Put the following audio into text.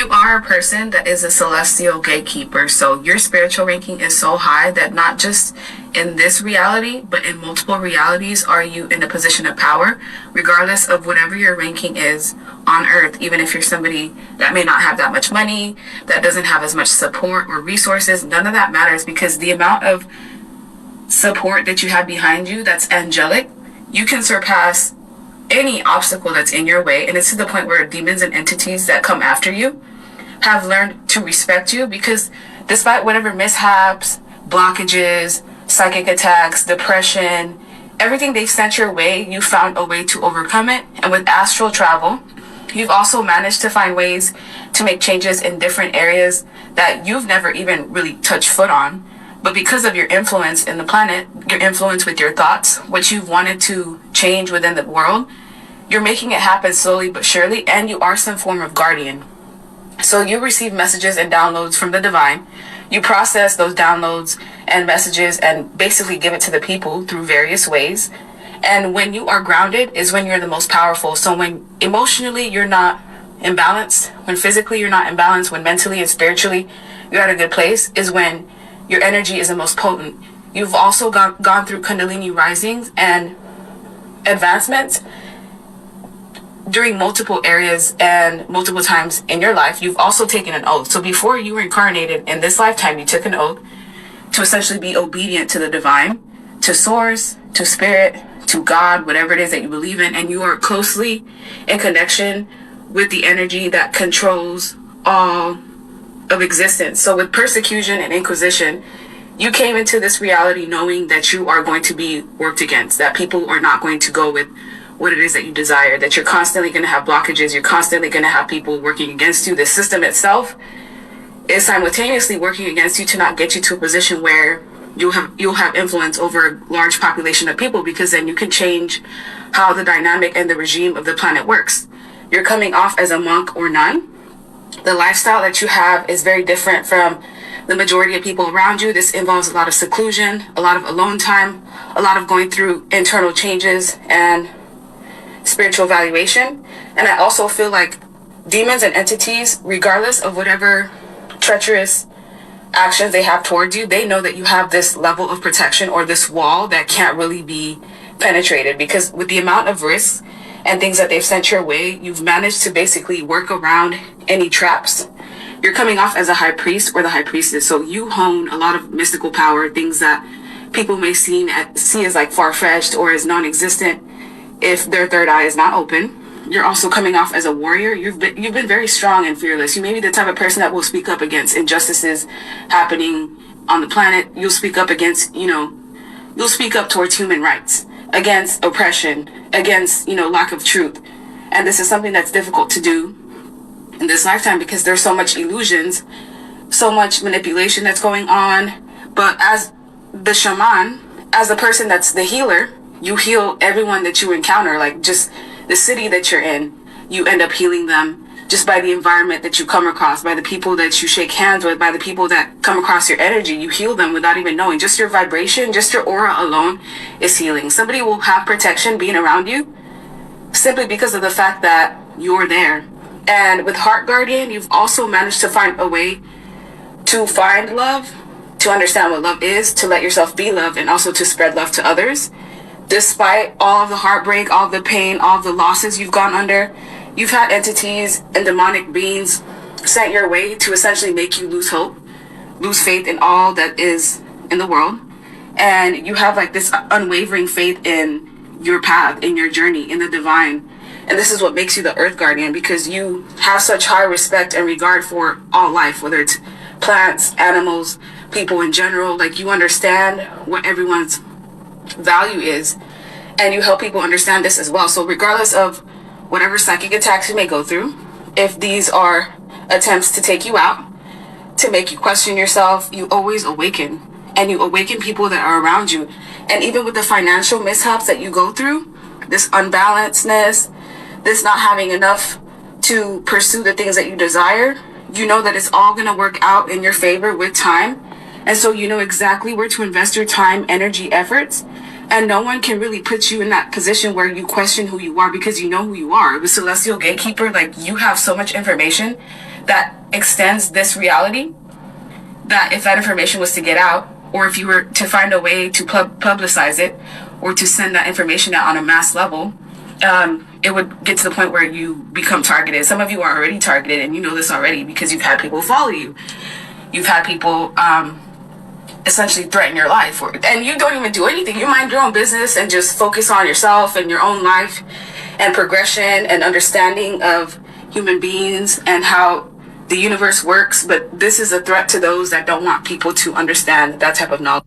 You are a person that is a celestial gatekeeper. So your spiritual ranking is so high that not just in this reality, but in multiple realities are you in a position of power, regardless of whatever your ranking is on earth. Even if you're somebody that may not have that much money, that doesn't have as much support or resources, none of that matters, because the amount of support that you have behind you that's angelic, you can surpass any obstacle that's in your way. And it's to the point where demons and entities that come after you have learned to respect you, because despite whatever mishaps, blockages, psychic attacks, depression, everything they've sent your way, you found a way to overcome it. And with astral travel, you've also managed to find ways to make changes in different areas that you've never even really touched foot on. But because of your influence in the planet, your influence with your thoughts, what you've wanted to change within the world, you're making it happen slowly but surely, and you are some form of guardian. So you receive messages and downloads from the divine. You process those downloads and messages and basically give it to the people through various ways. And when you are grounded is when you're the most powerful. So when emotionally you're not imbalanced, when physically you're not imbalanced, when mentally and spiritually you're at a good place, is when your energy is the most potent. You've also gone through Kundalini risings and advancements during multiple areas and multiple times in your life. You've also taken an oath. So before you were incarnated in this lifetime, you took an oath to essentially be obedient to the divine, to source, to spirit, to God, whatever it is that you believe in. And you are closely in connection with the energy that controls all of existence. So with persecution and inquisition, you came into this reality knowing that you are going to be worked against, that people are not going to go with what it is that you desire, that you're constantly going to have blockages, you're constantly going to have people working against you. The system itself is simultaneously working against you to not get you to a position where you'll have influence over a large population of people, because then you can change how the dynamic and the regime of the planet works. You're coming off as a monk or nun. The lifestyle that you have is very different from the majority of people around you. This involves a lot of seclusion, a lot of alone time, a lot of going through internal changes and spiritual evaluation. And I also feel like demons and entities, regardless of whatever treacherous actions they have towards you, they know that you have this level of protection or this wall that can't really be penetrated, because with the amount of risks and things that they've sent your way, you've managed to basically work around any traps. You're coming off as a high priest or the high priestess, so you hone a lot of mystical power, things that people may see as like far-fetched or as non-existent if their third eye is not open. You're also coming off as a warrior. You've been very strong and fearless. You may be the type of person that will speak up against injustices happening on the planet. You'll speak up against, you'll speak up towards human rights, against oppression, against, lack of truth. And this is something that's difficult to do in this lifetime because there's so much illusions, so much manipulation that's going on. But as the shaman, as the person that's the healer, you heal everyone that you encounter. Like just the city that you're in, you end up healing them just by the environment that you come across, by the people that you shake hands with, by the people that come across your energy. You heal them without even knowing. Just your vibration, just your aura alone is healing. Somebody will have protection being around you simply because of the fact that you're there. And with Heart Guardian, you've also managed to find a way to find love, to understand what love is, to let yourself be loved, and also to spread love to others. Despite all of the heartbreak, all of the pain, all of the losses you've gone under, you've had entities and demonic beings sent your way to essentially make you lose hope, lose faith in all that is in the world. And you have like this unwavering faith in your path, in your journey, in the divine. And this is what makes you the Earth Guardian, because you have such high respect and regard for all life, whether it's plants, animals, people in general. Like you understand what everyone's value is, and you help people understand this as well. So regardless of whatever psychic attacks you may go through, if these are attempts to take you out, to make you question yourself, you always awaken, and you awaken people that are around you. And even with the financial mishaps that you go through, this unbalancedness, this not having enough to pursue the things that you desire, you know that it's all going to work out in your favor with time. And so you know exactly where to invest your time, energy, efforts. And no one can really put you in that position where you question who you are, because you know who you are. With Celestial Gatekeeper, like you have so much information that extends this reality, that if that information was to get out, or if you were to find a way to publicize it, or to send that information out on a mass level, it would get to the point where you become targeted. Some of you are already targeted, and you know this already because you've had people follow you. You've had people essentially threaten your life, and you don't even do anything. You mind your own business and just focus on yourself and your own life and progression and understanding of human beings and how the universe works. But this is a threat to those that don't want people to understand that type of knowledge.